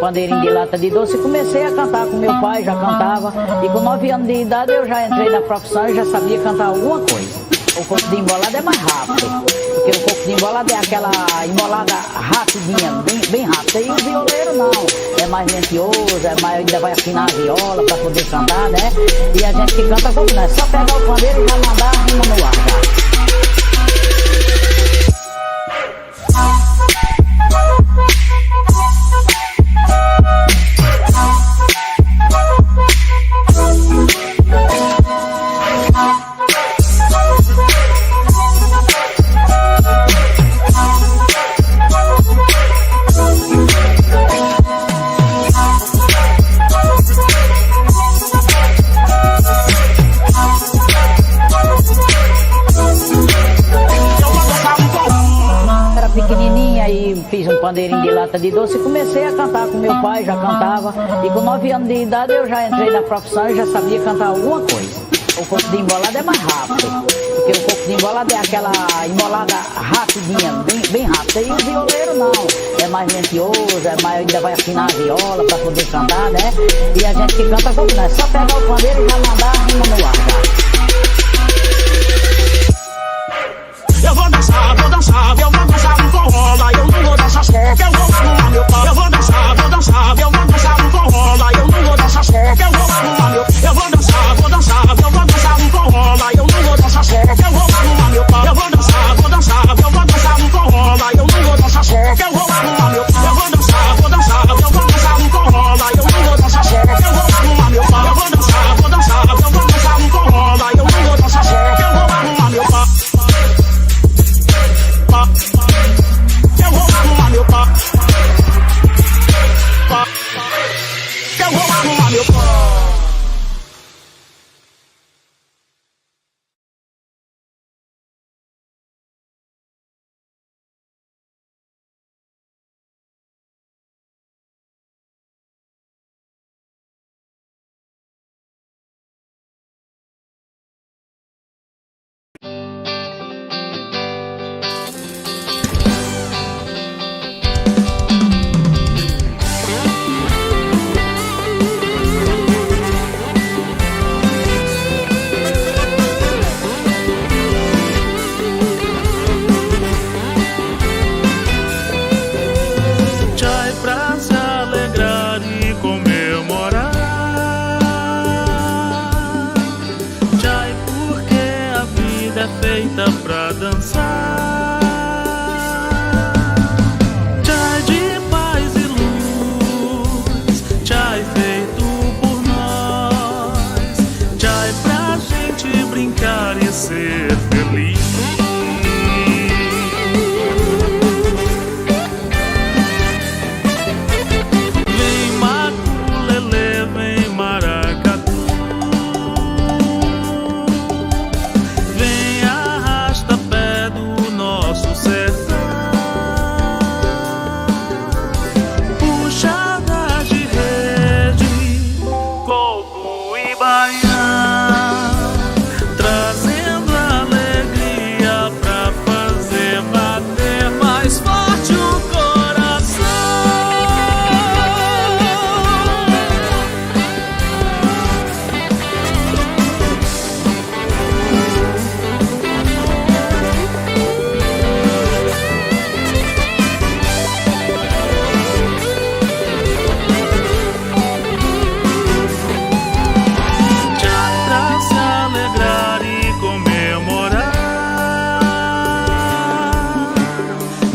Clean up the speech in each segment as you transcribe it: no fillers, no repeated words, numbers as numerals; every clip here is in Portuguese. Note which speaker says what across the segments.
Speaker 1: pandeirinho de lata de doce e comecei a cantar com meu pai, já cantava. E com 9 anos de idade eu já entrei na profissão e já sabia cantar alguma coisa. O coco de embolada é mais rápido, porque o coco de embolada é aquela embolada rapidinha, bem rápida. E o violeiro não, é mais lentioso, ainda vai afinar a viola para poder cantar, né? E a gente que canta como não, é só pegar o pandeiro e já mandar a rima no ar já. Fiz um pandeirinho de lata de doce e comecei a cantar com meu pai, já cantava. E com 9 anos de idade eu já entrei na profissão e já sabia cantar alguma coisa. O coco de embolada é mais rápido, porque o coco de embolada é aquela embolada rapidinha, bem rápida. E o violeiro não, é mais lentioso, ainda vai afinar a viola para poder cantar, né? E a gente que canta como não, é só pegar o pandeiro e já mandar a rima no ar já.
Speaker 2: Eu vou dançar um forró, lá eu não vou dançar só, que eu vou arrumar meu pau. Eu vou dançar um forró, lá eu não vou dançar só, que eu vou arrumar meu pau. Eu vou dançar um forró, lá eu não vou dançar só, que eu vou arrumar meu pau. Eu vou dançar um forró, lá eu não vou dançar só, que eu vou arrumar meu pau. Eu vou dançar um forró, lá eu não vou dançar só, que eu vou arrumar meu pau. Eu vou dançar um forró, lá eu não vou dançar só, que eu vou arrumar meu pau. Eu vou arrumar meu pau. Eu vou arrumar meu pau.
Speaker 3: Feita pra dançar, chai de paz e luz, chai feito por nós, chai pra gente brincar e ser feliz. Vem maculelê, vem maracatu, sertão, puxadas de rede, coco e baião, trazendo alegria pra fazer bater mais forte o coração.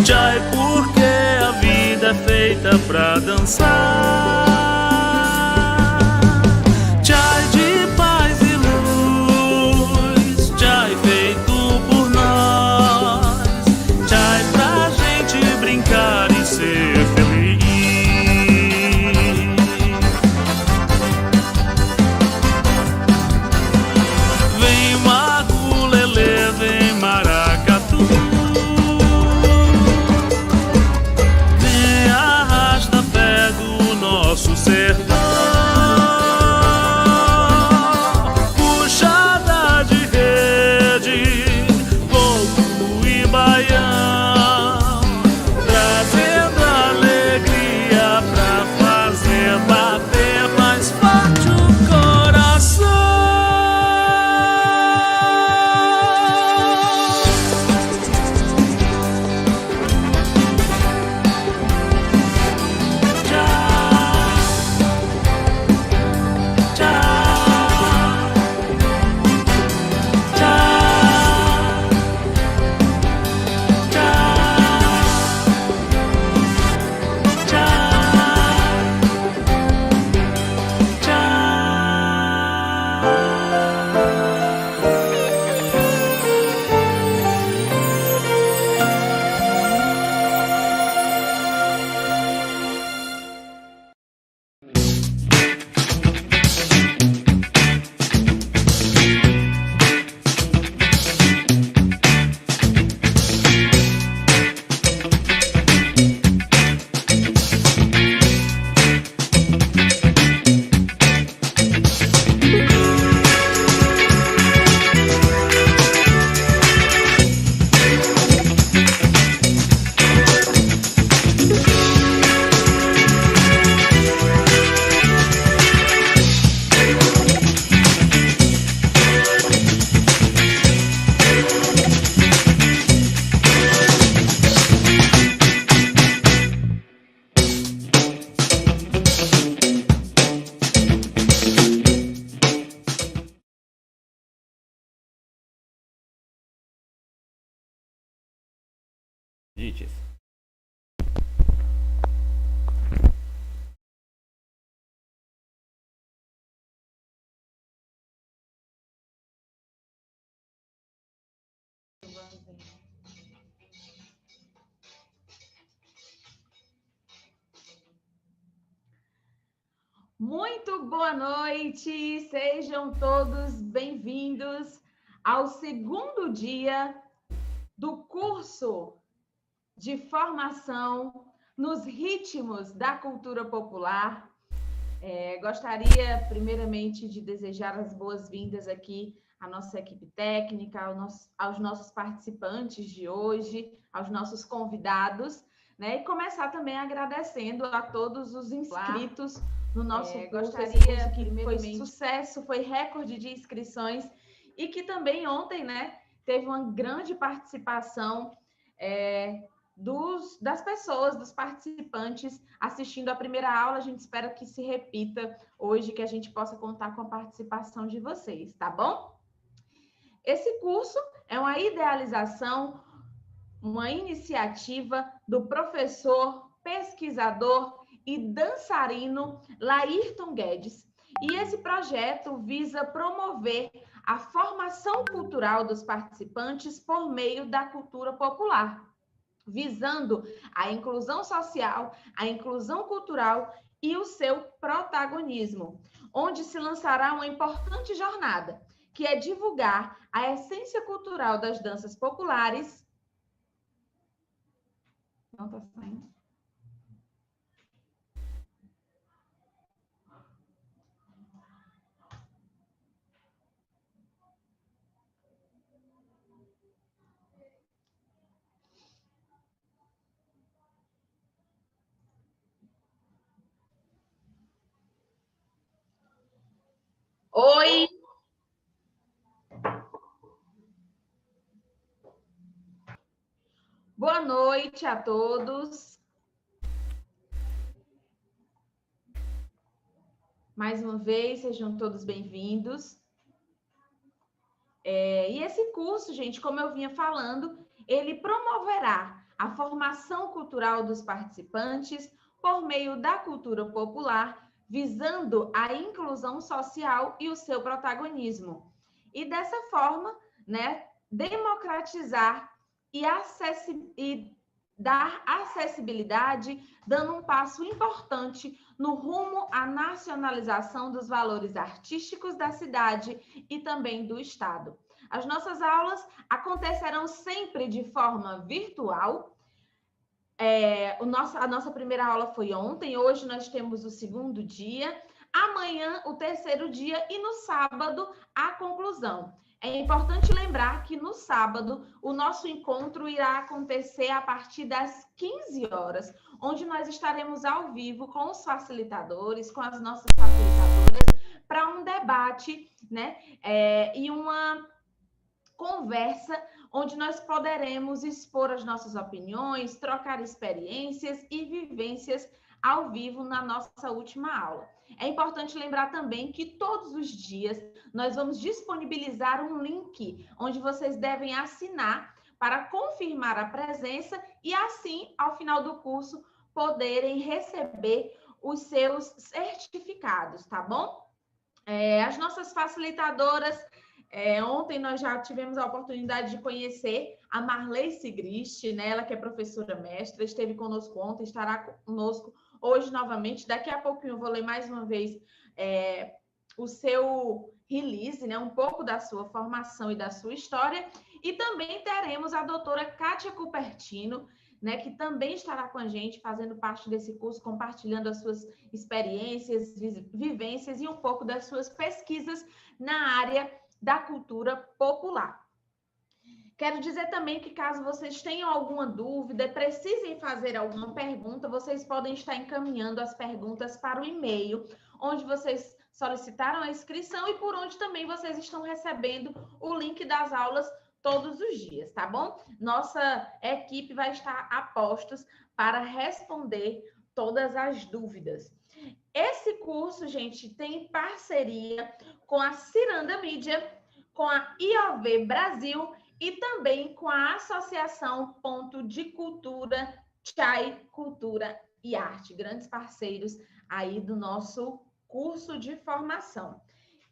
Speaker 3: Chai porque a vida é feita pra dançar, chai de paz e luz, chai feito por nós, chai pra gente brincar e ser feliz. Vem maculelê, vem maracatu, Dites.
Speaker 4: Muito boa noite, sejam todos bem-vindos ao segundo dia do curso de formação nos ritmos da cultura popular. Gostaria, primeiramente, de desejar as boas-vindas aqui à nossa equipe técnica, aos nossos participantes de hoje, aos nossos convidados, né? E começar também agradecendo a todos os inscritos no nosso curso, esse curso que foi sucesso, foi recorde de inscrições e que também ontem, né, teve uma grande participação das pessoas, dos participantes assistindo a primeira aula. A gente espera que se repita hoje, que a gente possa contar com a participação de vocês, tá bom? Esse curso é uma idealização, uma iniciativa do professor, pesquisador e dançarino Laírton Guedes. E esse projeto visa promover a formação cultural dos participantes por meio da cultura popular, visando a inclusão social, a inclusão cultural e o seu protagonismo, onde se lançará uma importante jornada, que é divulgar a essência cultural das danças populares. Não está saindo. Oi! Boa noite a todos. Mais uma vez, sejam todos bem-vindos. E esse curso, gente, como eu vinha falando, ele promoverá a formação cultural dos participantes por meio da cultura popular, visando a inclusão social e o seu protagonismo. E dessa forma, né, democratizar e dar acessibilidade, dando um passo importante no rumo à nacionalização dos valores artísticos da cidade e também do Estado. As nossas aulas acontecerão sempre de forma virtual. A nossa primeira aula foi ontem, hoje nós temos o segundo dia, amanhã o terceiro dia e no sábado a conclusão. É importante lembrar que no sábado o nosso encontro irá acontecer a partir das 15 horas, onde nós estaremos ao vivo com os facilitadores, com as nossas facilitadoras, para um debate, né, e uma conversa onde nós poderemos expor as nossas opiniões, trocar experiências e vivências ao vivo na nossa última aula. É importante lembrar também que todos os dias nós vamos disponibilizar um link onde vocês devem assinar para confirmar a presença e assim, ao final do curso, poderem receber os seus certificados, tá bom? As nossas facilitadoras, ontem nós já tivemos a oportunidade de conhecer a Marley Sigrist, né? Ela que é professora mestra, esteve conosco ontem, estará conosco hoje novamente. Daqui a pouquinho eu vou ler mais uma vez o seu release, né? Um pouco da sua formação e da sua história. E também teremos a doutora Kátia Cupertino, né, que também estará com a gente, fazendo parte desse curso, compartilhando as suas experiências, vivências e um pouco das suas pesquisas na área da cultura popular. Quero dizer também que caso vocês tenham alguma dúvida, precisem fazer alguma pergunta, vocês podem estar encaminhando as perguntas para o e-mail, onde vocês solicitaram a inscrição e por onde também vocês estão recebendo o link das aulas todos os dias, tá bom? Nossa equipe vai estar a postos para responder todas as dúvidas. Esse curso, gente, tem parceria com a Ciranda Mídia, com a IOV Brasil e também com a Associação Ponto de Cultura, Chai Cultura e Arte, grandes parceiros aí do nosso curso de formação.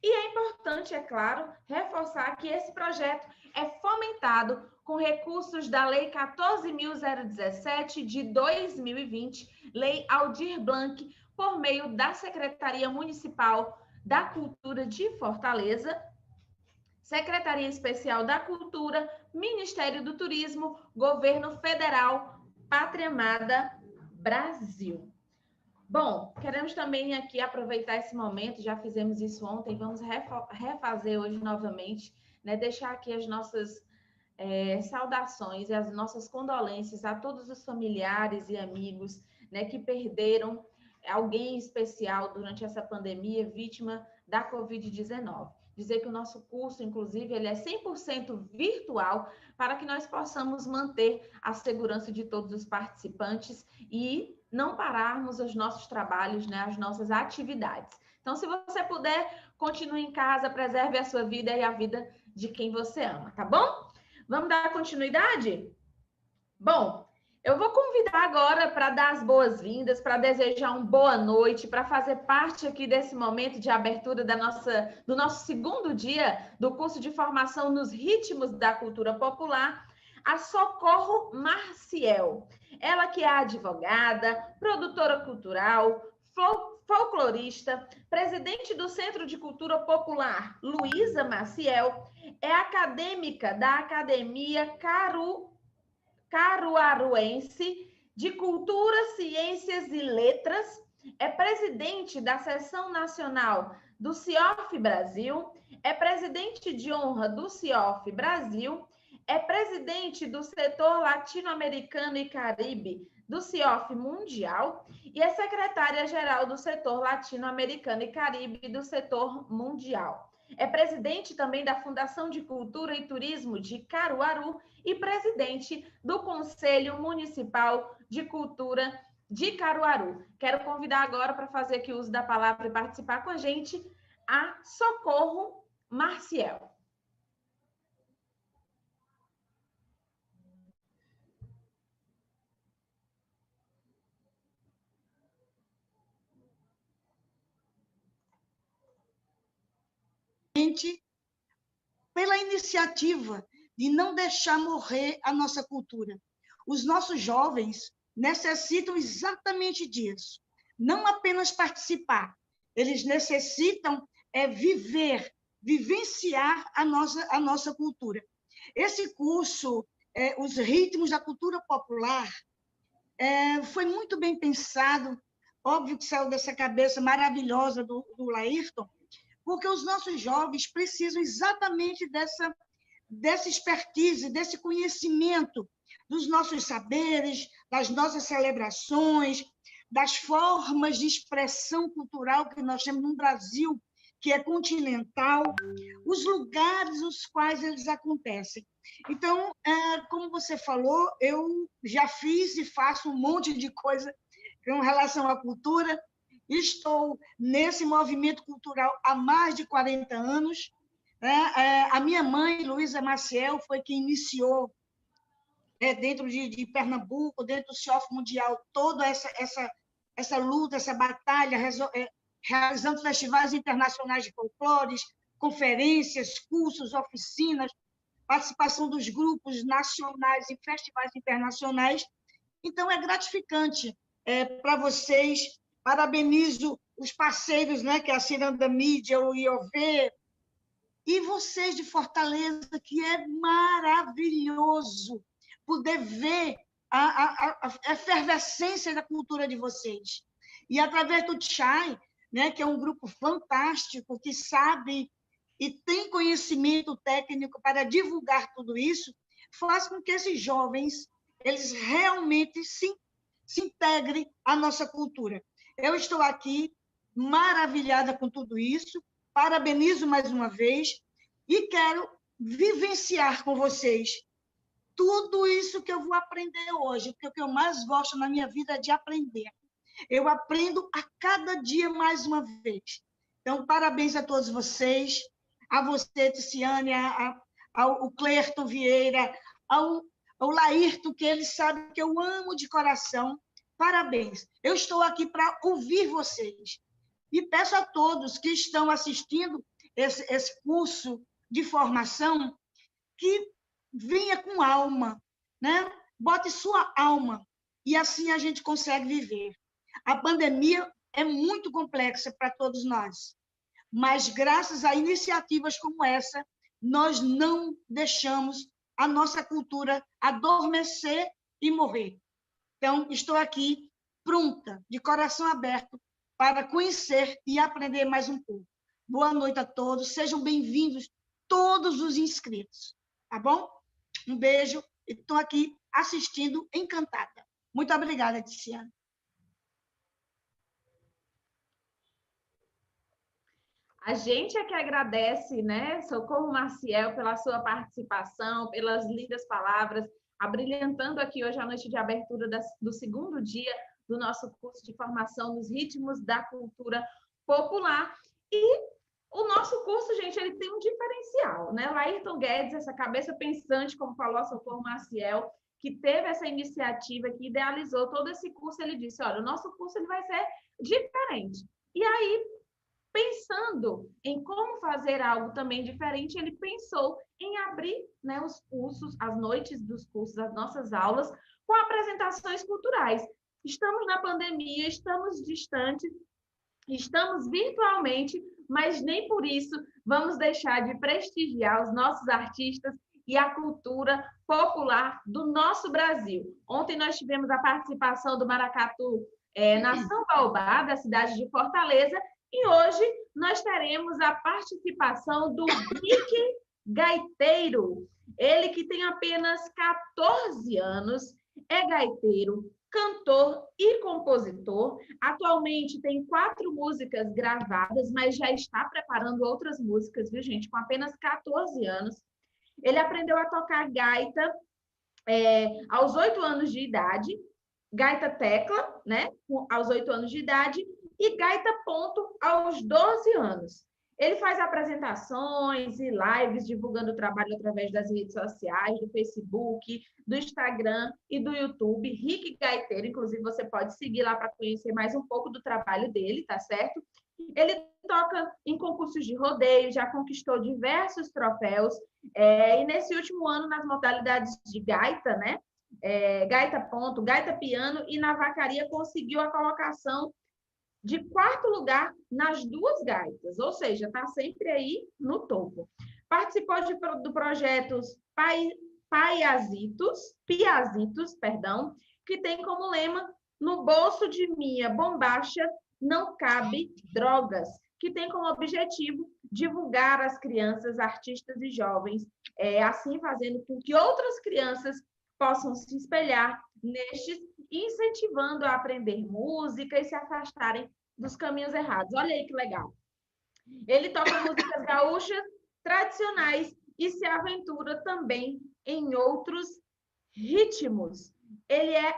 Speaker 4: E é importante, é claro, reforçar que esse projeto é fomentado com recursos da Lei 14.017 de 2020, Lei Aldir Blanc, por meio da Secretaria Municipal da Cultura de Fortaleza, Secretaria Especial da Cultura, Ministério do Turismo, Governo Federal, Pátria Amada Brasil. Bom, queremos também aqui aproveitar esse momento, já fizemos isso ontem, vamos refazer hoje novamente, né? Deixar aqui as nossas saudações e as nossas condolências a todos os familiares e amigos, né, que perderam alguém especial durante essa pandemia, vítima da Covid-19. Dizer que o nosso curso, inclusive, ele é 100% virtual para que nós possamos manter a segurança de todos os participantes e não pararmos os nossos trabalhos, né, as nossas atividades. Então, se você puder, continue em casa, preserve a sua vida e a vida de quem você ama, tá bom? Vamos dar continuidade? Bom, eu vou convidar agora para dar as boas-vindas, para desejar uma boa noite, para fazer parte aqui desse momento de abertura do nosso segundo dia do curso de formação nos ritmos da cultura popular, a Socorro Marciel. Ela que é advogada, produtora cultural, folclorista, presidente do Centro de Cultura Popular Luísa Maciel, é acadêmica da Academia Caruaruense de Cultura, Ciências e Letras, é presidente da Seção Nacional do CIOF Brasil, é presidente de honra do CIOF Brasil, é presidente do setor latino-americano e caribe do CIOF Mundial e é secretária-geral do setor latino-americano e caribe do setor mundial. É presidente também da Fundação de Cultura e Turismo de Caruaru e presidente do Conselho Municipal de Cultura de Caruaru. Quero convidar agora para fazer aqui uso da palavra e participar com a gente a Socorro Marciel.
Speaker 5: Pela iniciativa de não deixar morrer a nossa cultura. Os nossos jovens necessitam exatamente disso, não apenas participar, eles necessitam vivenciar a nossa cultura. Esse curso, Os Ritmos da Cultura Popular, foi muito bem pensado, óbvio que saiu dessa cabeça maravilhosa do Laírton, porque os nossos jovens precisam exatamente dessa expertise, desse conhecimento dos nossos saberes, das nossas celebrações, das formas de expressão cultural que nós temos no Brasil, que é continental, os lugares nos quais eles acontecem. Então, como você falou, eu já fiz e faço um monte de coisa com relação à cultura. Estou nesse movimento cultural há mais de 40 anos. A minha mãe, Luísa Maciel, foi quem iniciou, dentro de Pernambuco, dentro do CIOF Mundial, toda essa luta, essa batalha, realizando festivais internacionais de folclores, conferências, cursos, oficinas, participação dos grupos nacionais em festivais internacionais. Então, é gratificante para vocês. Parabenizo os parceiros, né, que é a Ciranda Mídia, o IOV, e vocês de Fortaleza, que é maravilhoso poder ver a efervescência da cultura de vocês. E através do Chai, né, que é um grupo fantástico, que sabe e tem conhecimento técnico para divulgar tudo isso, faz com que esses jovens eles realmente se integrem à nossa cultura. Eu estou aqui maravilhada com tudo isso, parabenizo mais uma vez e quero vivenciar com vocês tudo isso que eu vou aprender hoje, porque o que eu mais gosto na minha vida é de aprender. Eu aprendo a cada dia mais uma vez. Então, parabéns a todos vocês, a você, Ticiane, a ao Clerton Vieira, ao Laírton, que ele sabe que eu amo de coração. Parabéns. Eu estou aqui para ouvir vocês. E peço a todos que estão assistindo esse curso de formação que venha com alma, né? Bote sua alma, e assim a gente consegue viver. A pandemia é muito complexa para todos nós, mas graças a iniciativas como essa, nós não deixamos a nossa cultura adormecer e morrer. Então, estou aqui pronta, de coração aberto, para conhecer e aprender mais um pouco. Boa noite a todos, sejam bem-vindos todos os inscritos, tá bom? Um beijo, e estou aqui assistindo encantada. Muito obrigada, Tiziana.
Speaker 4: A gente é que agradece, né, Socorro Maciel, pela sua participação, pelas lindas palavras, abrilhantando aqui hoje a noite de abertura do segundo dia do nosso curso de formação nos ritmos da cultura popular. E o nosso curso, gente, ele tem um diferencial, né? Laírton Guedes, essa cabeça pensante, como falou a Socorro Maciel, que teve essa iniciativa, que idealizou todo esse curso, ele disse, olha, o nosso curso ele vai ser diferente. E aí, pensando em como fazer algo também diferente, ele pensou em abrir, né, os cursos, as noites dos cursos, as nossas aulas, com apresentações culturais. Estamos na pandemia, estamos distantes, estamos virtualmente, mas nem por isso vamos deixar de prestigiar os nossos artistas e a cultura popular do nosso Brasil. Ontem nós tivemos a participação do Maracatu Nação Baobá, da cidade de Fortaleza, e hoje nós teremos a participação do Rick Gaiteiro. Ele que tem apenas 14 anos, é gaiteiro, cantor e compositor. Atualmente tem 4 músicas gravadas, mas já está preparando outras músicas, viu, gente? Com apenas 14 anos. Ele aprendeu a tocar gaita aos 8 anos de idade, gaita tecla, né? Aos 8 anos de idade, e gaita ponto aos 12 anos. Ele faz apresentações e lives divulgando o trabalho através das redes sociais, do Facebook, do Instagram e do YouTube. Rick Gaiteiro, inclusive você pode seguir lá para conhecer mais um pouco do trabalho dele, tá certo? Ele toca em concursos de rodeio, já conquistou diversos troféus, e nesse último ano, nas modalidades de gaita, né? Gaita ponto, gaita piano e na vacaria conseguiu a colocação de 4º lugar nas 2 gaitas, ou seja, está sempre aí no topo. Participou do projeto Piazitos, que tem como lema "No bolso de minha bombacha não cabe drogas", que tem como objetivo divulgar as crianças, artistas e jovens, assim fazendo com que outras crianças possam se espelhar nestes, incentivando a aprender música e se afastarem dos caminhos errados. Olha aí que legal. Ele toca músicas gaúchas tradicionais e se aventura também em outros ritmos. Ele é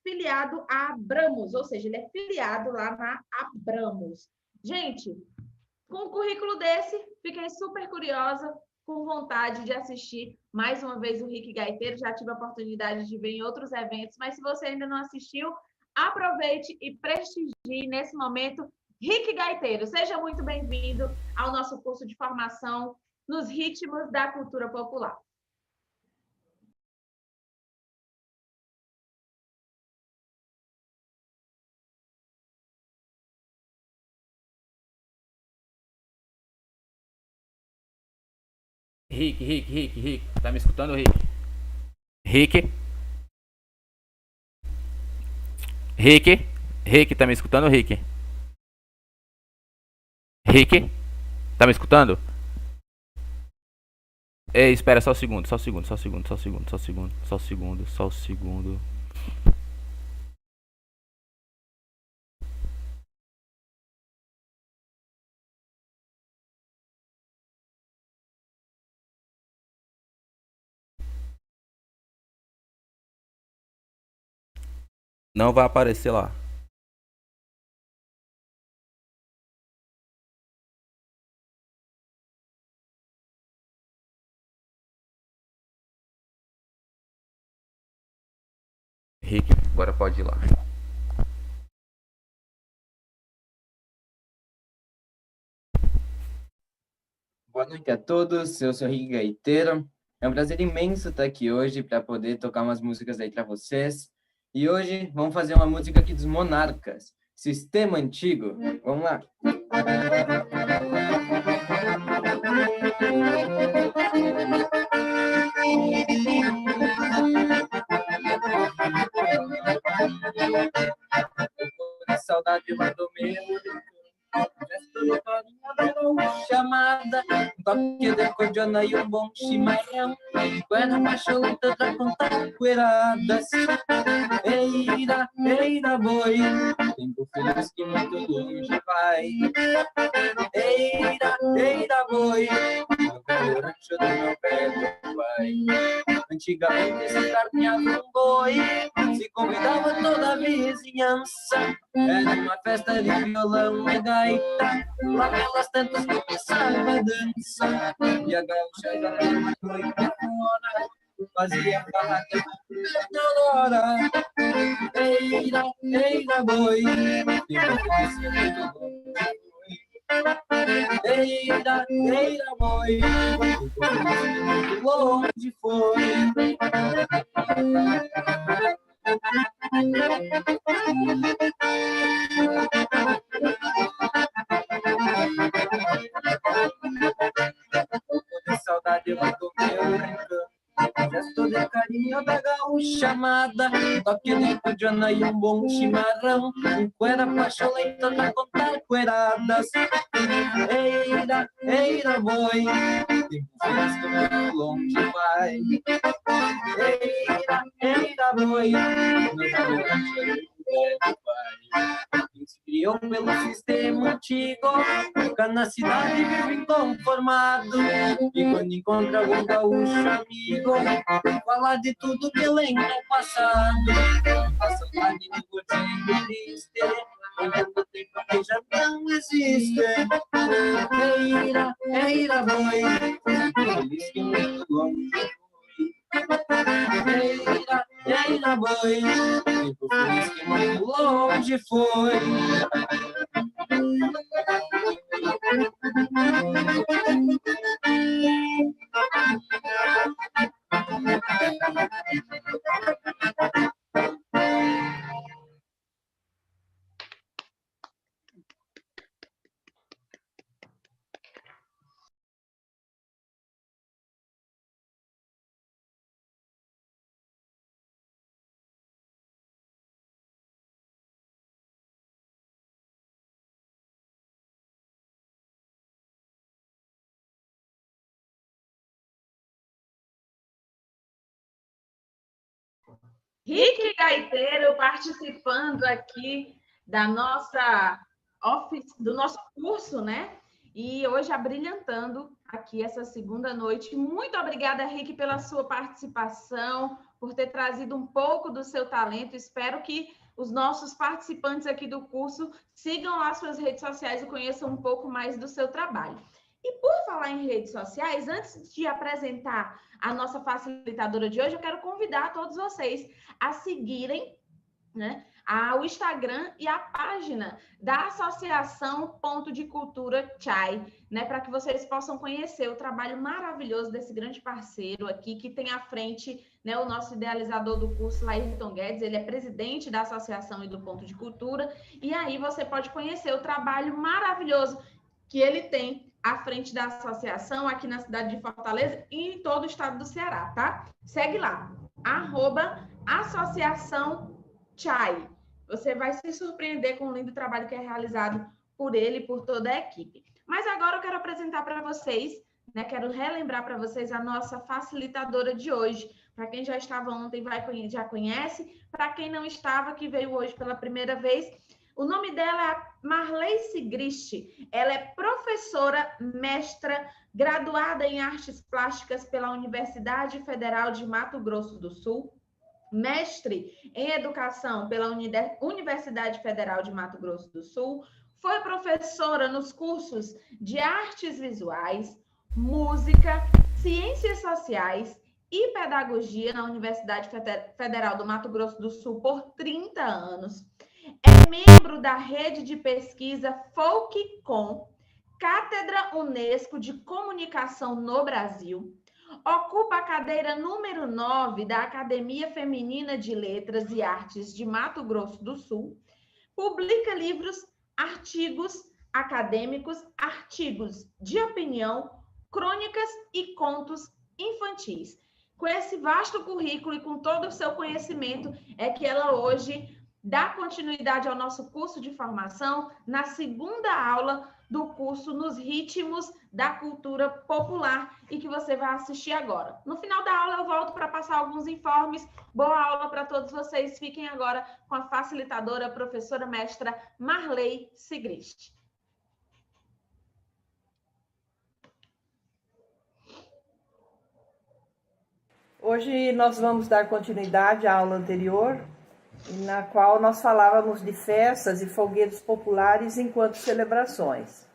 Speaker 4: filiado a Abramos, ou seja, ele é filiado lá na Abramos. Gente, com um currículo desse, fiquei super curiosa, com vontade de assistir mais uma vez o Rick Gaiteiro. Já tive a oportunidade de ver em outros eventos, mas se você ainda não assistiu, aproveite e prestigie nesse momento Rick Gaiteiro. Seja muito bem-vindo ao nosso curso de formação nos ritmos da cultura popular.
Speaker 6: Rick, tá me escutando, Rick? Rick, tá me escutando, Rick? Rick, tá me escutando? Ei, espera só um segundo, só um segundo. Não vai aparecer lá. Rick, agora pode ir lá.
Speaker 7: Boa noite a todos, eu sou Rick Gaiteiro. É um prazer imenso estar aqui hoje para poder tocar umas músicas aí para vocês. E hoje vamos fazer uma música aqui dos Monarcas, Sistema Antigo. Vamos lá. Saudade lá do meu gesto de carinho da chamada, toque de cordiona e um bom chimarrão, guarda pacholeta pra contar poeiradas. Eira, eira, boi, tempo feliz que muito longe vai. Eira, eira, boi, no velho rancho do meu velho pai. Antigamente se carneava um boi, se convidava toda a vizinhança. Era uma festa de violão e gaita, lá pelas tantas começava a dança. E a gaúcha já era uma noite fora, fazia barraca toda hora. Eira, eira, boi, eira, eira, boi, longe foi. De saudade lá do meu rincão, gesto de carinho da gaúcha amada, toque de cordiona e um bom chimarrão, um cuera pacholeta pra contar poeiradas. Eira, eira, boi, tempo feliz que muito longe vai. Eira, eira, boi, meu velho rancho vai. Quem se criou pelo sistema antigo, fica na cidade vive inconformado. E quando encontra algum gaúcho amigo, fala de tudo que lembra o passado. A saudade do gordinho triste, lembrando o tempo que já não existe. Eira, eira, boi, feliz que muito longe foi. Eira, eira, boi, tempo feliz que muito longe foi.
Speaker 4: Rick Gaiteiro participando aqui da nossa do nosso curso, né? E hoje abrilhantando aqui essa segunda noite. Muito obrigada, Rick, pela sua participação, por ter trazido um pouco do seu talento. Espero que os nossos participantes aqui do curso sigam lá suas redes sociais e conheçam um pouco mais do seu trabalho. E por falar em redes sociais, antes de apresentar a nossa facilitadora de hoje, eu quero convidar todos vocês a seguirem, né, o Instagram e a página da Associação Ponto de Cultura Chai, né, para que vocês possam conhecer o trabalho maravilhoso desse grande parceiro aqui, que tem à frente, né, o nosso idealizador do curso, Laírton Guedes. Ele é presidente da Associação e do Ponto de Cultura, e aí você pode conhecer o trabalho maravilhoso que ele tem à frente da associação aqui na cidade de Fortaleza e em todo o estado do Ceará, tá? Segue lá, @Associação Chai. Você vai se surpreender com o lindo trabalho que é realizado por ele e por toda a equipe. Mas agora eu quero apresentar para vocês, né? Quero relembrar para vocês a nossa facilitadora de hoje. Para quem já estava ontem, já conhece. Para quem não estava, que veio hoje pela primeira vez, o nome dela é Marleice Griste. Ela é professora, mestra, graduada em Artes Plásticas pela Universidade Federal de Mato Grosso do Sul, mestre em Educação pela Universidade Federal de Mato Grosso do Sul, foi professora nos cursos de Artes Visuais, Música, Ciências Sociais, e Pedagogia na Universidade Federal do Mato Grosso do Sul por 30 anos. É membro da rede de pesquisa FolkCom, Cátedra Unesco de Comunicação no Brasil. Ocupa a cadeira número 9 da Academia Feminina de Letras e Artes de Mato Grosso do Sul. Publica livros, artigos acadêmicos, artigos de opinião, crônicas e contos infantis. Com esse vasto currículo e com todo o seu conhecimento, é que ela hoje dá continuidade ao nosso curso de formação na segunda aula do curso Nos Ritmos da Cultura Popular e que você vai assistir agora. No final da aula eu volto para passar alguns informes. Boa aula para todos vocês. Fiquem agora com a facilitadora, a professora mestra Marley Sigrist.
Speaker 8: Hoje nós vamos dar continuidade à aula anterior, na qual nós falávamos de festas e folguedos populares enquanto celebrações.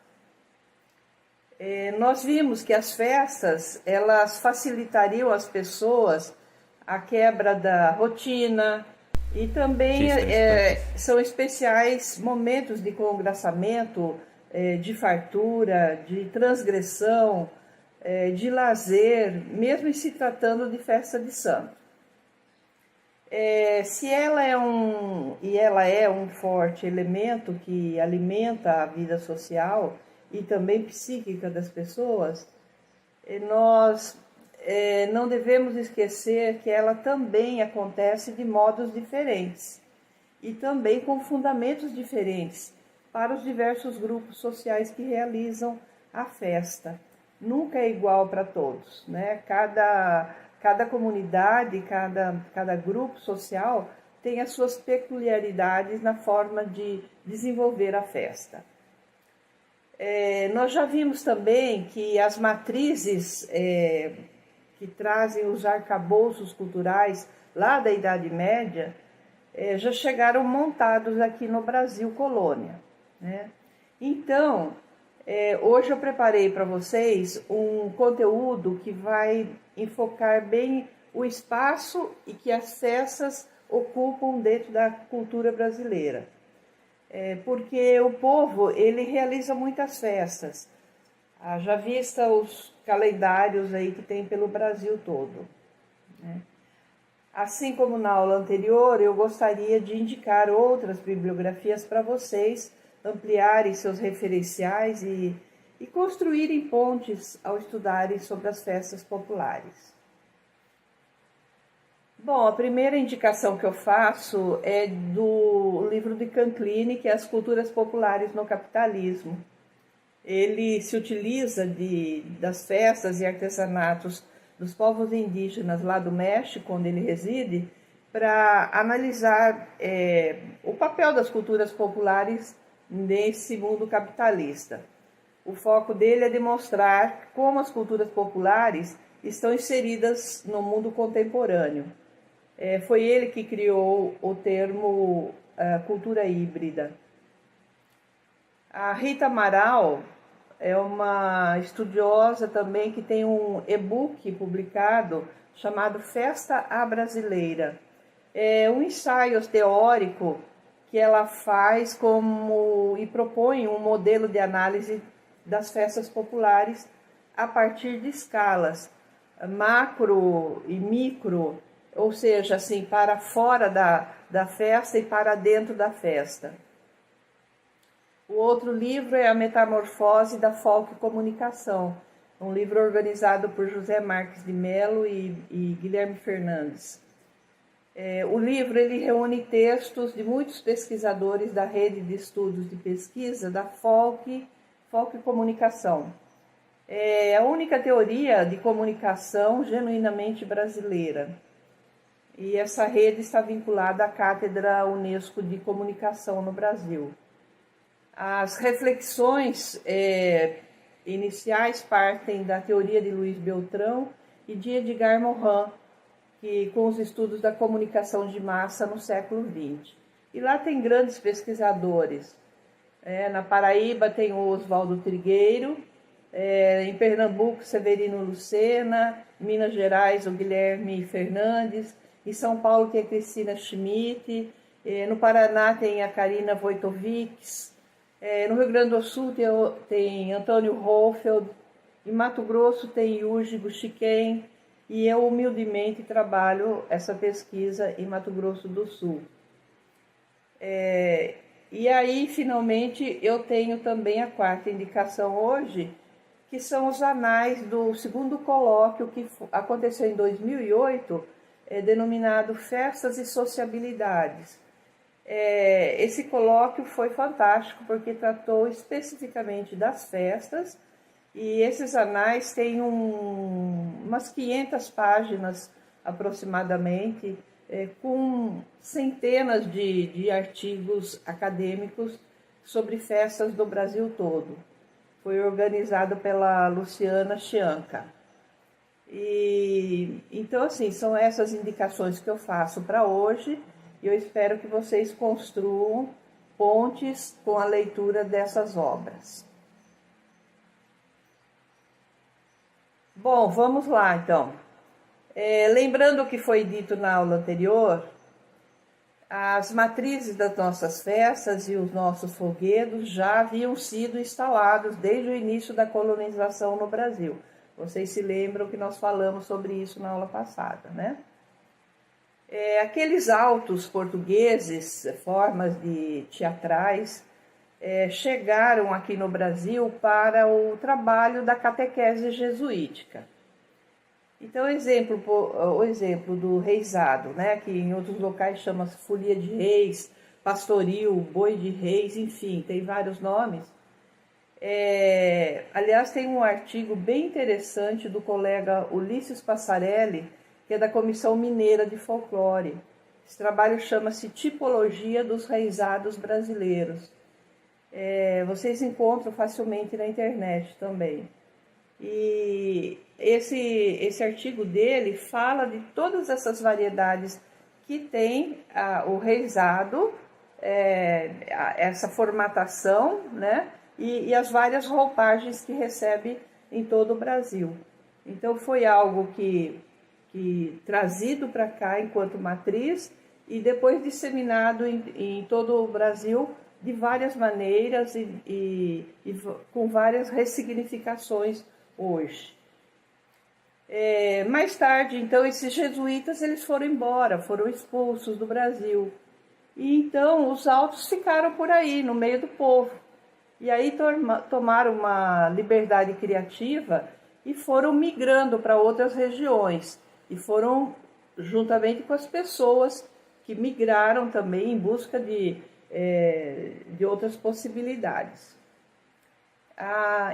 Speaker 8: Nós vimos que as festas, elas facilitariam às pessoas a quebra da rotina e também são especiais momentos de congraçamento, de fartura, de transgressão, de lazer, mesmo em se tratando de festa de santo. Se ela é um forte elemento que alimenta a vida social e também psíquica das pessoas, nós não devemos esquecer que ela também acontece de modos diferentes e também com fundamentos diferentes para os diversos grupos sociais que realizam a festa. Nunca é igual para todos, né? Cada comunidade, cada grupo social tem as suas peculiaridades na forma de desenvolver a festa. Nós já vimos também que as matrizes que trazem os arcabouços culturais lá da Idade Média já chegaram montados aqui no Brasil colônia, né? Então, hoje eu preparei para vocês um conteúdo que vai enfocar bem o espaço e que as festas ocupam dentro da cultura brasileira. Porque o povo, ele realiza muitas festas. Já vista os calendários aí que tem pelo Brasil todo, né? Assim como na aula anterior, eu gostaria de indicar outras bibliografias para vocês ampliarem seus referenciais e construírem pontes ao estudarem sobre as festas populares. Bom, a primeira indicação que eu faço é do livro de Canclini, que é As Culturas Populares no Capitalismo. Ele se utiliza das festas e artesanatos dos povos indígenas lá do México, onde ele reside, para analisar o papel das culturas populares nesse mundo capitalista. O foco dele é demonstrar como as culturas populares estão inseridas no mundo contemporâneo. Foi ele que criou o termo cultura híbrida. A Rita Amaral é uma estudiosa também que tem um e-book publicado chamado Festa à Brasileira. É um ensaio teórico que ela faz e propõe um modelo de análise das festas populares a partir de escalas macro e micro, ou seja, assim, para fora da festa e para dentro da festa. O outro livro é A Metamorfose da Folkcomunicação, um livro organizado por José Marques de Mello e Guilherme Fernandes. O livro ele reúne textos de muitos pesquisadores da rede de estudos de pesquisa da Folkcomunicação. É a única teoria de comunicação genuinamente brasileira. E essa rede está vinculada à Cátedra Unesco de Comunicação no Brasil. As reflexões iniciais partem da teoria de Luiz Beltrão e de Edgar Morin, com os estudos da comunicação de massa no século XX. E lá tem grandes pesquisadores. Na Paraíba tem o Oswaldo Trigueiro, Em Pernambuco, Severino Lucena, em Minas Gerais, o Guilherme Fernandes, em São Paulo tem a Cristina Schmidt, no Paraná tem a Karina Wojtowics, no Rio Grande do Sul tem Antônio Hohlfeld, em Mato Grosso tem Yuji Guxiquem, e eu humildemente trabalho essa pesquisa em Mato Grosso do Sul. E aí, finalmente, eu tenho também a quarta indicação hoje, que são os anais do segundo colóquio que aconteceu em 2008, denominado Festas e Sociabilidades. Esse colóquio foi fantástico porque tratou especificamente das festas, e esses anais têm umas 500 páginas aproximadamente, com centenas de artigos acadêmicos sobre festas do Brasil todo. Foi organizado pela Luciana Chianca. Então, assim, são essas indicações que eu faço para hoje, e eu espero que vocês construam pontes com a leitura dessas obras. Bom, vamos lá, então. Lembrando o que foi dito na aula anterior, as matrizes das nossas festas e os nossos folguedos já haviam sido instalados desde o início da colonização no Brasil. Vocês se lembram que nós falamos sobre isso na aula passada, né? Aqueles autos portugueses, formas de teatrais, chegaram aqui no Brasil para o trabalho da catequese jesuítica. Então, o exemplo do reisado, né, que em outros locais chama-se folia de reis, pastoril, boi de reis, enfim, tem vários nomes. Aliás, tem um artigo bem interessante do colega Ulisses Passarelli, que é da Comissão Mineira de Folclore. Esse trabalho chama-se Tipologia dos Reisados Brasileiros. Vocês encontram facilmente na internet também. E esse artigo dele fala de todas essas variedades que tem o reisado, essa formatação, né? E as várias roupagens que recebe em todo o Brasil. Então foi algo que trazido para cá enquanto matriz e depois disseminado em todo o Brasil de várias maneiras e com várias ressignificações hoje. Mais tarde, então, esses jesuítas eles foram embora, foram expulsos do Brasil. E então os autos ficaram por aí, no meio do povo. E aí tomaram uma liberdade criativa e foram migrando para outras regiões. E foram juntamente com as pessoas que migraram também em busca de outras possibilidades.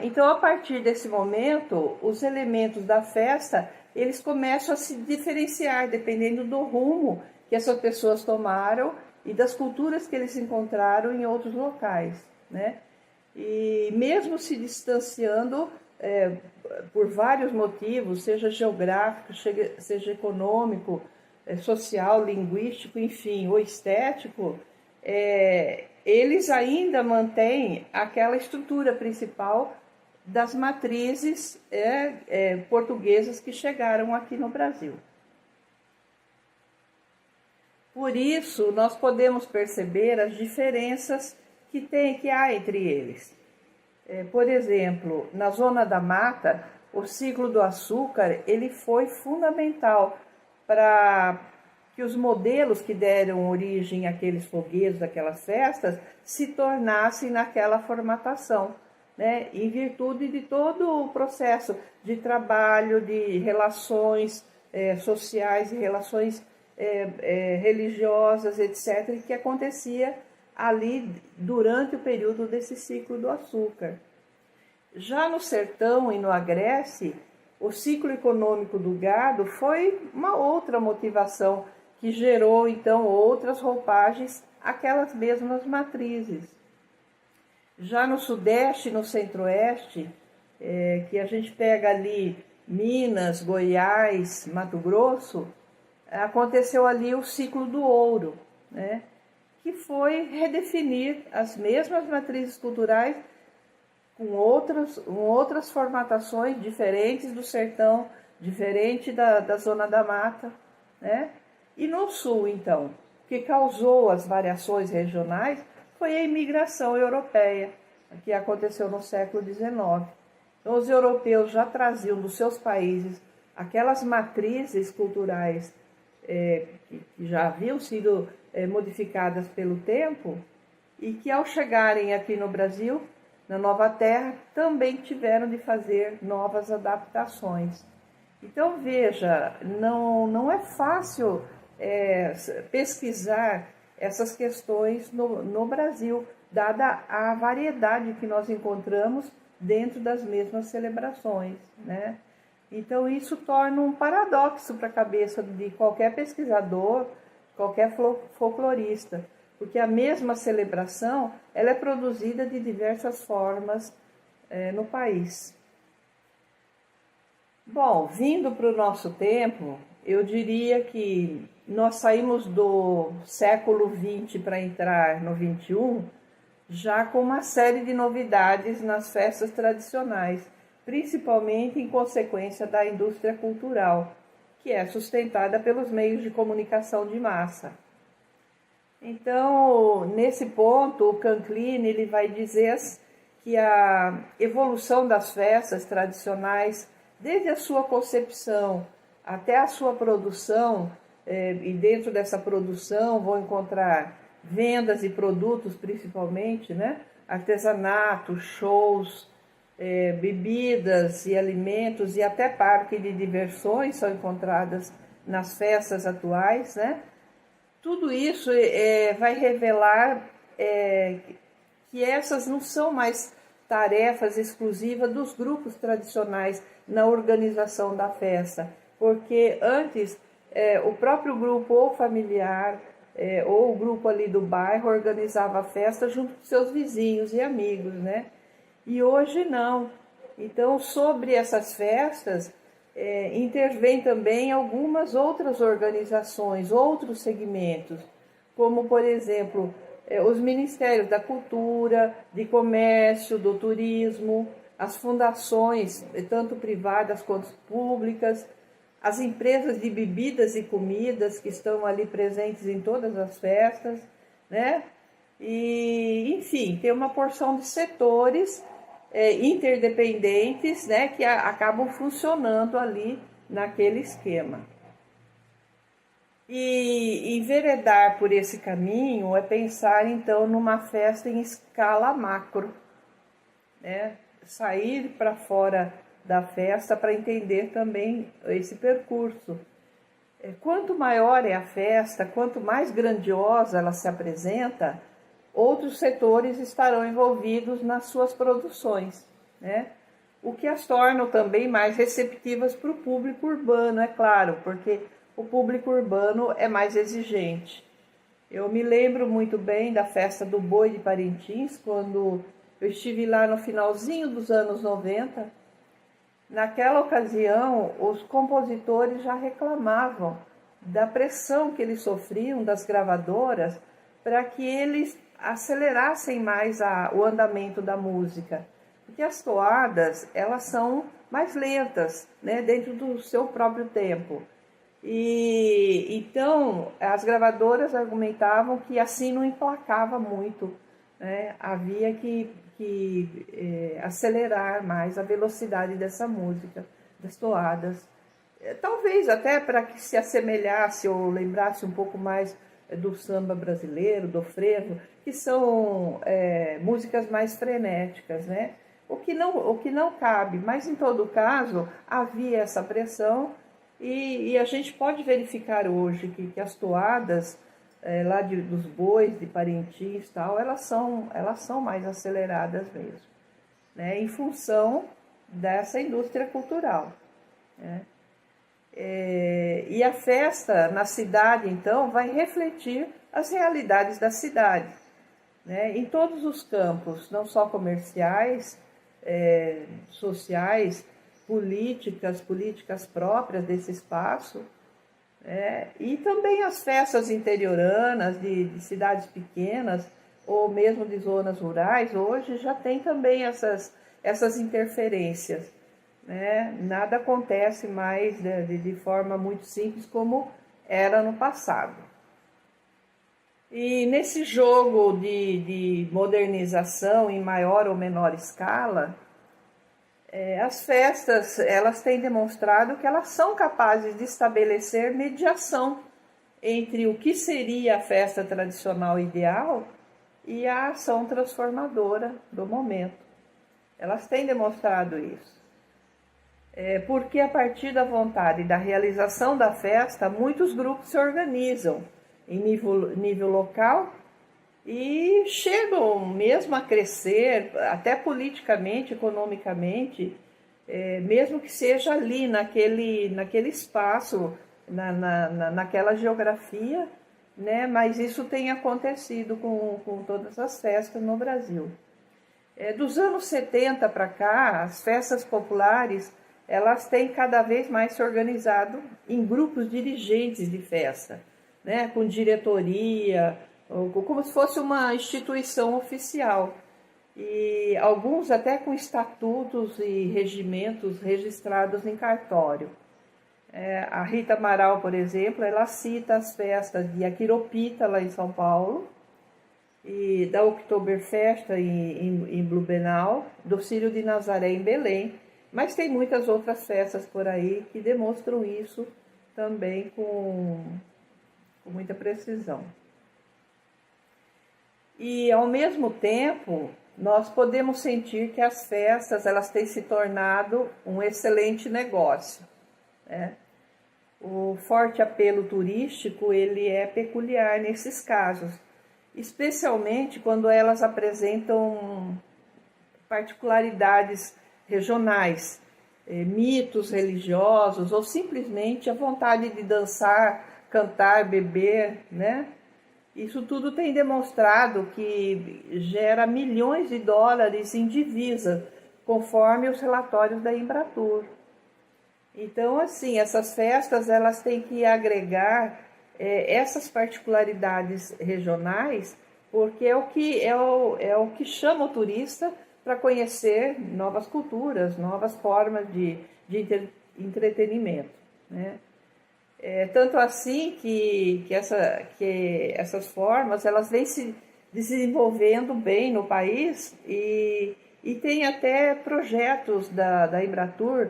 Speaker 8: Então, a partir desse momento, os elementos da festa, eles começam a se diferenciar, dependendo do rumo que essas pessoas tomaram e das culturas que eles encontraram em outros locais, né? E mesmo se distanciando por vários motivos, seja geográfico, seja econômico, social, linguístico, enfim, ou estético, eles ainda mantêm aquela estrutura principal das matrizes portuguesas que chegaram aqui no Brasil. Por isso, nós podemos perceber as diferenças que há entre eles. Por exemplo, na Zona da Mata, o ciclo do açúcar ele foi fundamental para que os modelos que deram origem àqueles folguedos, àquelas festas, se tornassem naquela formatação, né? Em virtude de todo o processo de trabalho, de relações sociais e relações religiosas, etc., que acontecia ali durante o período desse ciclo do açúcar. Já no sertão e no agreste, o ciclo econômico do gado foi uma outra motivação que gerou, então, outras roupagens, aquelas mesmas matrizes. Já no sudeste e no centro-oeste, que a gente pega ali Minas, Goiás, Mato Grosso, aconteceu ali o ciclo do ouro, né? Que foi redefinir as mesmas matrizes culturais com outras formatações diferentes do sertão, diferente da zona da mata, né? E no sul, então, o que causou as variações regionais foi a imigração europeia, que aconteceu no século XIX. Então, os europeus já traziam dos seus países aquelas matrizes culturais que já haviam sido modificadas pelo tempo e que, ao chegarem aqui no Brasil, na Nova Terra, também tiveram de fazer novas adaptações. Então, veja, não é fácil pesquisar essas questões no Brasil, dada a variedade que nós encontramos dentro das mesmas celebrações, né? Então, isso torna um paradoxo para a cabeça de qualquer pesquisador, qualquer folclorista, porque a mesma celebração ela é produzida de diversas formas no país. Bom, vindo para o nosso tempo, eu diria que nós saímos do século XX para entrar no XXI, já com uma série de novidades nas festas tradicionais, principalmente em consequência da indústria cultural, que é sustentada pelos meios de comunicação de massa. Então, nesse ponto, o Canclini ele vai dizer que a evolução das festas tradicionais, desde a sua concepção até a sua produção, e dentro dessa produção vão encontrar vendas de produtos principalmente, né? Artesanato, shows, bebidas e alimentos e até parque de diversões são encontradas nas festas atuais, né? Tudo isso vai revelar que essas não são mais tarefas exclusivas dos grupos tradicionais na organização da festa, porque antes o próprio grupo ou familiar ou o grupo ali do bairro organizava a festa junto com seus vizinhos e amigos, né? E hoje não. Então, sobre essas festas, intervém também algumas outras organizações, outros segmentos, como, por exemplo, os Ministérios da Cultura, de Comércio, do Turismo, as fundações, tanto privadas quanto públicas, as empresas de bebidas e comidas que estão ali presentes em todas as festas, né? E, enfim, tem uma porção de setores interdependentes, né, que acabam funcionando ali naquele esquema. E enveredar por esse caminho é pensar, então, numa festa em escala macro, né? Sair para fora da festa para entender também esse percurso. Quanto maior é a festa, quanto mais grandiosa ela se apresenta, outros setores estarão envolvidos nas suas produções, né? O que as torna também mais receptivas para o público urbano, é claro, porque o público urbano é mais exigente. Eu me lembro muito bem da festa do Boi de Parintins, quando eu estive lá no finalzinho dos anos 90. Naquela ocasião, os compositores já reclamavam da pressão que eles sofriam das gravadoras para que eles acelerassem mais o andamento da música, porque as toadas elas são mais lentas, né, dentro do seu próprio tempo. E então as gravadoras argumentavam que assim não emplacava muito, né? Havia que acelerar mais a velocidade dessa música, das toadas, talvez até para que se assemelhasse ou lembrasse um pouco mais do samba brasileiro, do frevo, que são músicas mais frenéticas, né? O que não cabe, mas em todo caso havia essa pressão e a gente pode verificar hoje que as toadas lá dos bois, de Parintins e tal, elas são mais aceleradas mesmo, né? Em função dessa indústria cultural, né? E a festa na cidade, então, vai refletir as realidades da cidade, né? Em todos os campos, não só comerciais, sociais, políticas próprias desse espaço, e também as festas interioranas de cidades pequenas ou mesmo de zonas rurais, hoje já tem também essas interferências, né? Nada acontece mais de forma muito simples como era no passado. E nesse jogo de modernização em maior ou menor escala, as festas, elas têm demonstrado que elas são capazes de estabelecer mediação entre o que seria a festa tradicional ideal e a ação transformadora do momento. Elas têm demonstrado isso. Porque a partir da vontade e da realização da festa, muitos grupos se organizam em nível local e chegam mesmo a crescer, até politicamente, economicamente, mesmo que seja ali, naquele espaço, naquela geografia, né? Mas isso tem acontecido com todas as festas no Brasil. Dos anos 70 para cá, as festas populares, elas têm cada vez mais se organizado em grupos dirigentes de festa, né? Com diretoria, como se fosse uma instituição oficial. E alguns até com estatutos e regimentos registrados em cartório. A Rita Amaral, por exemplo, ela cita as festas de Aquiropita, lá em São Paulo, e da Oktoberfest em Blumenau, do Círio de Nazaré em Belém, mas tem muitas outras festas por aí que demonstram isso também com muita precisão. E, ao mesmo tempo, nós podemos sentir que as festas elas têm se tornado um excelente negócio, né? O forte apelo turístico ele é peculiar nesses casos, especialmente quando elas apresentam particularidades regionais, mitos religiosos ou simplesmente a vontade de dançar, cantar, beber, né? Isso tudo tem demonstrado que gera milhões de dólares em divisa, conforme os relatórios da Embratur. Então, assim, essas festas elas têm que agregar essas particularidades regionais, porque é o que chama o turista para conhecer novas culturas, novas formas de entretenimento, né? Tanto assim que essas formas elas vêm se desenvolvendo bem no país e tem até projetos da Embratur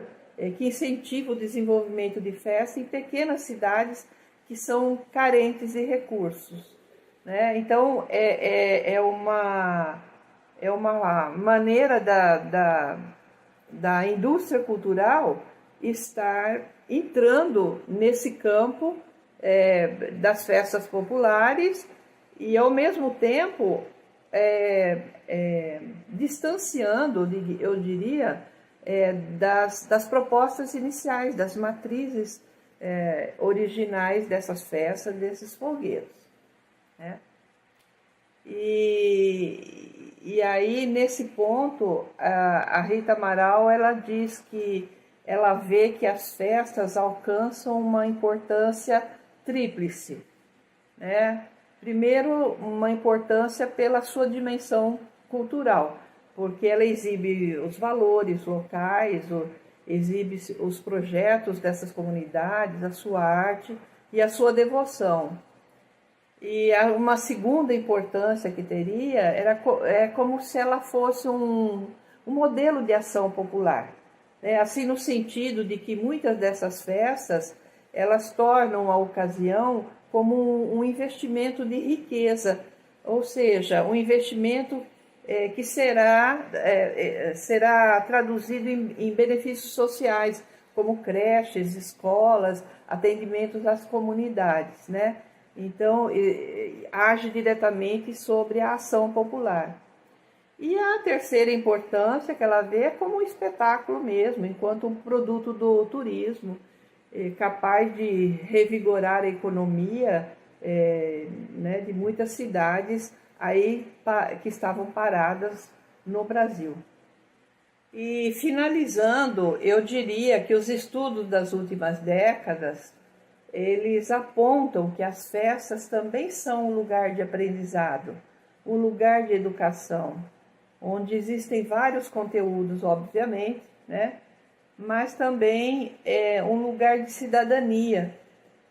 Speaker 8: que incentivam o desenvolvimento de festa em pequenas cidades que são carentes de recursos, né? Então, é uma maneira da indústria cultural estar entrando nesse campo das festas populares e, ao mesmo tempo, distanciando, eu diria, das propostas iniciais, das matrizes originais dessas festas, desses folguedos, né? E aí, nesse ponto, a Rita Amaral ela diz que ela vê que as festas alcançam uma importância tríplice, né? Primeiro, uma importância pela sua dimensão cultural, porque ela exibe os valores locais, exibe os projetos dessas comunidades, a sua arte e a sua devoção. E uma segunda importância que teria é como se ela fosse um modelo de ação popular, né? Assim, no sentido de que muitas dessas festas elas tornam a ocasião como um investimento de riqueza, ou seja, um investimento que será traduzido em benefícios sociais, como creches, escolas, atendimentos às comunidades, né? Então, age diretamente sobre a ação popular. E a terceira importância que ela vê é como um espetáculo mesmo, enquanto um produto do turismo, capaz de revigorar a economia né, de muitas cidades aí que estavam paradas no Brasil. E, finalizando, eu diria que os estudos das últimas décadas eles apontam que as festas também são um lugar de aprendizado, um lugar de educação. onde existem vários conteúdos, obviamente, né? Mas também é um lugar de cidadania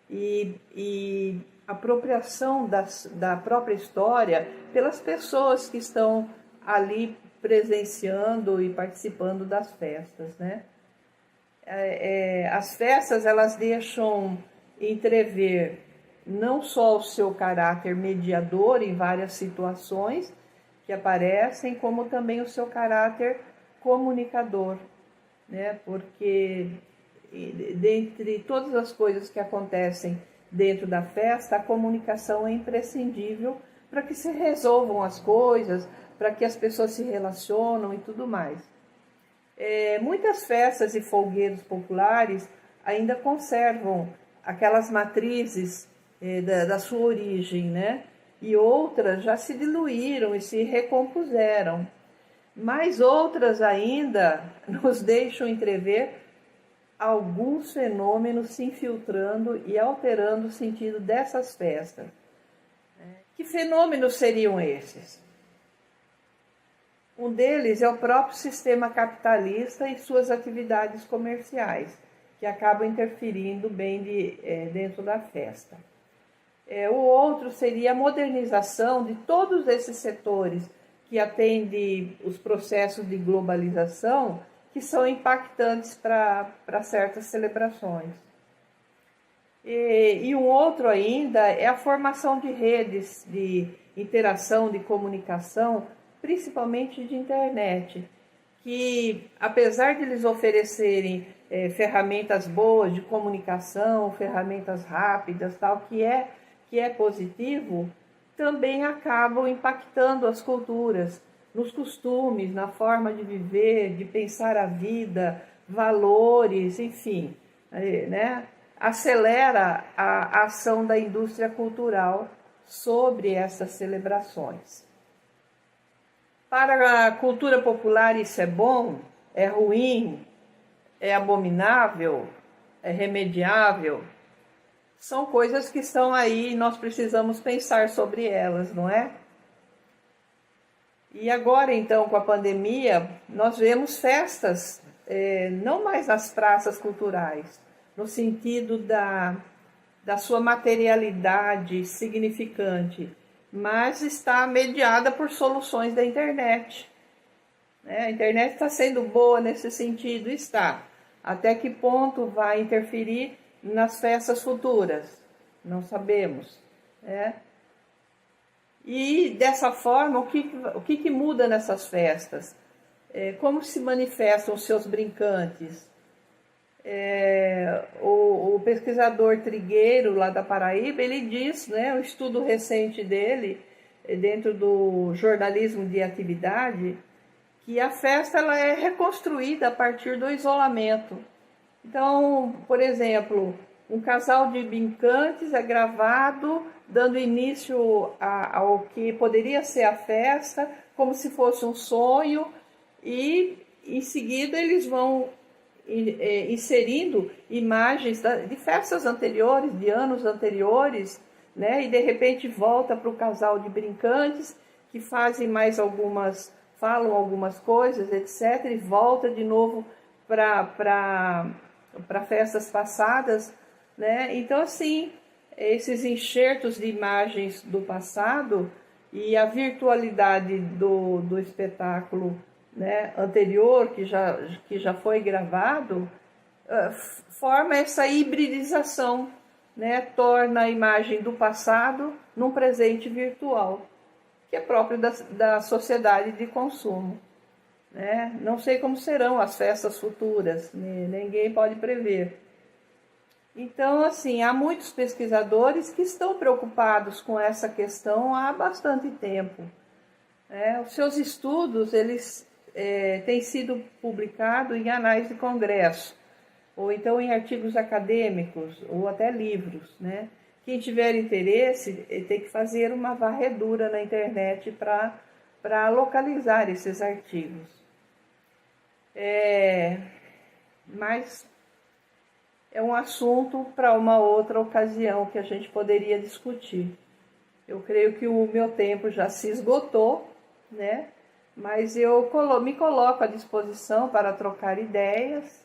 Speaker 8: e apropriação da própria história pelas pessoas que estão ali presenciando e participando das festas, né? As festas, elas deixam entrever não só o seu caráter mediador em várias situações que aparecem, como também o seu caráter comunicador, né? Porque dentre todas as coisas que acontecem dentro da festa, a comunicação é imprescindível para que se resolvam as coisas, para que as pessoas se relacionam e tudo mais. Muitas festas e folguedos populares ainda conservam aquelas matrizes da sua origem, né? E outras já se diluíram e se recompuseram. Mas outras ainda nos deixam entrever alguns fenômenos se infiltrando e alterando o sentido dessas festas. Que fenômenos seriam esses? Um deles é o próprio sistema capitalista e suas atividades comerciais, que acabam interferindo bem dentro da festa. O outro seria a modernização de todos esses setores que atendem os processos de globalização, que são impactantes para certas celebrações. E um outro ainda é a formação de redes de interação, de comunicação, principalmente de internet, que apesar de eles oferecerem ferramentas boas de comunicação, ferramentas rápidas, tal, que é positivo, também acabam impactando as culturas, nos costumes, na forma de viver, de pensar a vida, valores, enfim, né? Acelera a ação da indústria cultural sobre essas celebrações. Para a cultura popular isso é bom, é ruim, é abominável, é remediável? São coisas que estão aí e nós precisamos pensar sobre elas, não é? E agora, então, com a pandemia, nós vemos festas, não mais nas praças culturais, no sentido da sua materialidade significante, mas está mediada por soluções da internet. A internet está sendo boa nesse sentido? Está. Até que ponto vai interferir nas festas futuras? Não sabemos. E dessa forma, o que muda nessas festas? Como se manifestam os seus brincantes? O pesquisador Trigueiro, lá da Paraíba, ele diz, né, um estudo recente dele, dentro do jornalismo de atividade, que a festa ela é reconstruída a partir do isolamento. Então, por exemplo, um casal de brincantes é gravado, dando início ao que poderia ser a festa, como se fosse um sonho, e em seguida eles vão inserindo imagens de festas anteriores, de anos anteriores, né? E de repente volta para o casal de brincantes, que falam algumas coisas, etc., e volta de novo para festas passadas, né? Então, assim, esses enxertos de imagens do passado e a virtualidade do espetáculo, né, anterior, que já foi gravado, forma essa hibridização, né? Torna a imagem do passado num presente virtual, que é próprio da sociedade de consumo. Né? Não sei como serão as festas futuras, ninguém pode prever. Então, assim, há muitos pesquisadores que estão preocupados com essa questão há bastante tempo. Os seus estudos, eles têm sido publicados em anais de congresso, ou então em artigos acadêmicos, ou até livros, né? Quem tiver interesse tem que fazer uma varredura na internet para localizar esses artigos. Mas é um assunto para uma outra ocasião que a gente poderia discutir. Eu creio que o meu tempo já se esgotou, né? Mas eu me coloco à disposição para trocar ideias.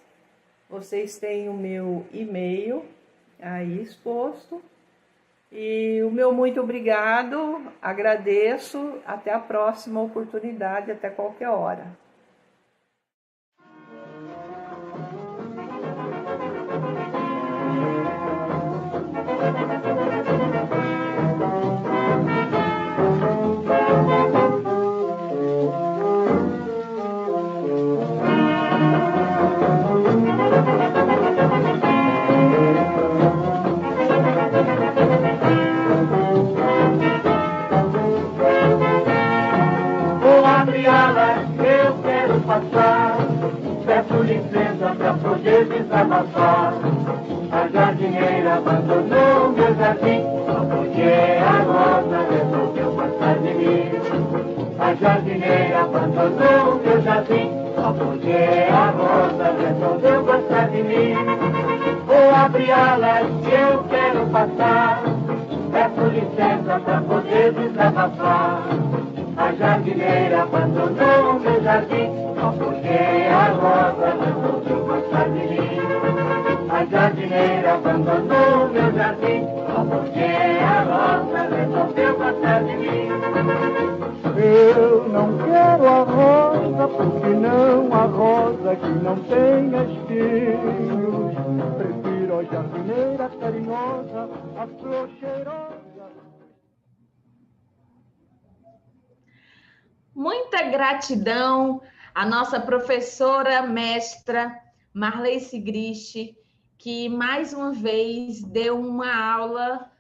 Speaker 8: Vocês têm o meu e-mail aí exposto. E o meu muito obrigado, agradeço. Até a próxima oportunidade, até qualquer hora.
Speaker 2: Eu quero passar, peço licença pra poder desabafar. A jardineira abandonou meu jardim, só porque a rosa resolveu passar de mim. A jardineira abandonou meu jardim, só porque a rosa resolveu passar de mim. Vou abrir alas que eu quero passar, peço licença pra poder desabafar. A jardineira abandonou meu jardim, só porque a rosa resolveu passar de mim. A jardineira abandonou meu jardim, só porque a rosa resolveu passar de mim. Eu não quero a rosa, porque não a rosa que não tem espinhos. Prefiro a jardineira carinhosa, a flor cheirosa.
Speaker 4: Muita gratidão à nossa professora, mestra Marley Sigrist, que mais uma vez deu uma aula,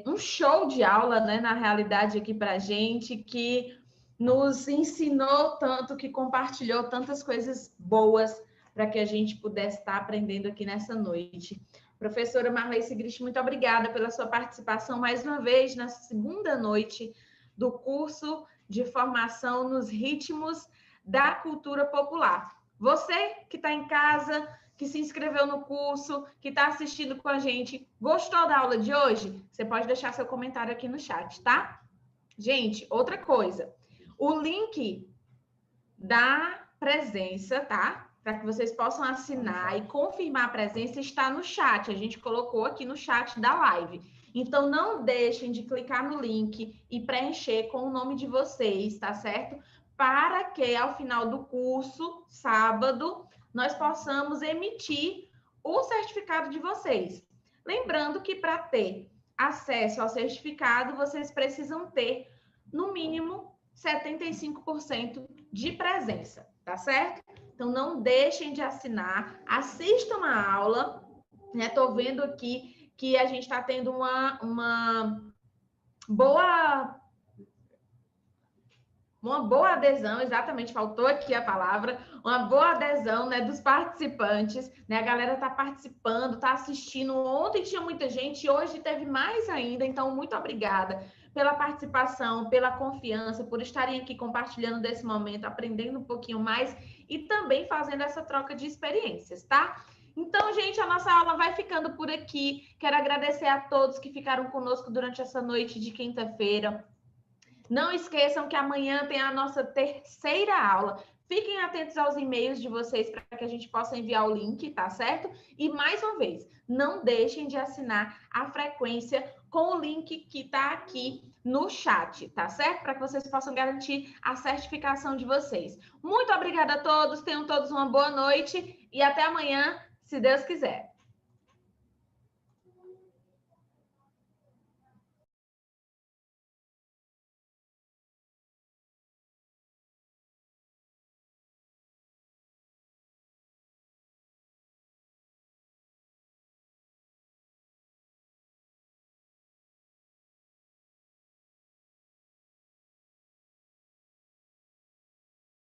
Speaker 4: um show de aula, né, na realidade aqui para a gente, que nos ensinou tanto, que compartilhou tantas coisas boas para que a gente pudesse estar aprendendo aqui nessa noite. Professora Marley Sigrist, muito obrigada pela sua participação mais uma vez na segunda noite do curso de formação nos ritmos da cultura popular. Você que está em casa, que se inscreveu no curso, que está assistindo com a gente, gostou da aula de hoje? Você pode deixar seu comentário aqui no chat, tá? Gente, outra coisa, o link da presença, tá? Para que vocês possam assinar e confirmar a presença está no chat. A gente colocou aqui no chat da live. Então, não deixem de clicar no link e preencher com o nome de vocês, tá certo? Para que, ao final do curso, sábado, nós possamos emitir o certificado de vocês. Lembrando que, para ter acesso ao certificado, vocês precisam ter, no mínimo, 75% de presença, tá certo? Então, não deixem de assinar, assistam a aula, né? Estou vendo aqui que a gente está tendo uma boa adesão, exatamente, faltou aqui a palavra, uma boa adesão, né, dos participantes, né? A galera está participando, está assistindo. Ontem tinha muita gente, hoje teve mais ainda, então muito obrigada pela participação, pela confiança, por estarem aqui compartilhando desse momento, aprendendo um pouquinho mais e também fazendo essa troca de experiências, tá? Então, gente, a nossa aula vai ficando por aqui. Quero agradecer a todos que ficaram conosco durante essa noite de quinta-feira. Não esqueçam que amanhã tem a nossa terceira aula. Fiquem atentos aos e-mails de vocês para que a gente possa enviar o link, tá certo? E, mais uma vez, não deixem de assinar a frequência com o link que está aqui no chat, tá certo? Para que vocês possam garantir a certificação de vocês. Muito obrigada a todos, tenham todos uma boa noite e até amanhã, se Deus quiser.